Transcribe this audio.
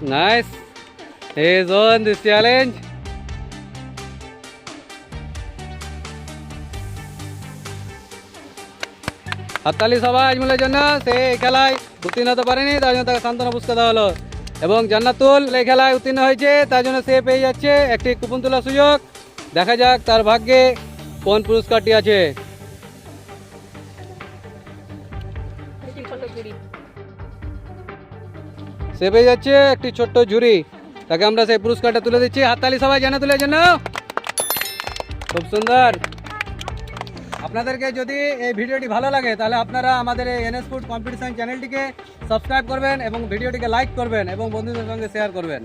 Nice. He is on this challenge. হাততালি সবাই আজমলের জন্য। সে এই খেলায় উত্তীর্ণ হতে পারেনি, তার জন্য তাকে সান্ত্বনা পুরস্কার দেওয়া হলো। এবং জান্নাতুল এই খেলায় উত্তীর্ণ হয়েছে, তার জন্য সে পেয়ে যাচ্ছে একটি কুপন তোলার সুযোগ। দেখা যাক তার ভাগ্যে কোন পুরস্কারটি আছে। সে পেয়ে যাচ্ছে একটি ছোট্ট ঝুড়ি, তাকে আমরা সেই পুরস্কারটা তুলে দিচ্ছি। হাততালি সবাই জান্নাতুলের জন্য। খুব সুন্দর। আপনাদেরকে যদি এই ভিডিওটি ভালো লাগে তাহলে আপনারা আমাদের এই এনএস ফুড কম্পিটিশন চ্যানেলটিকে সাবস্ক্রাইব করবেন এবং ভিডিওটিকে লাইক করবেন এবং বন্ধুদের সঙ্গে শেয়ার করবেন।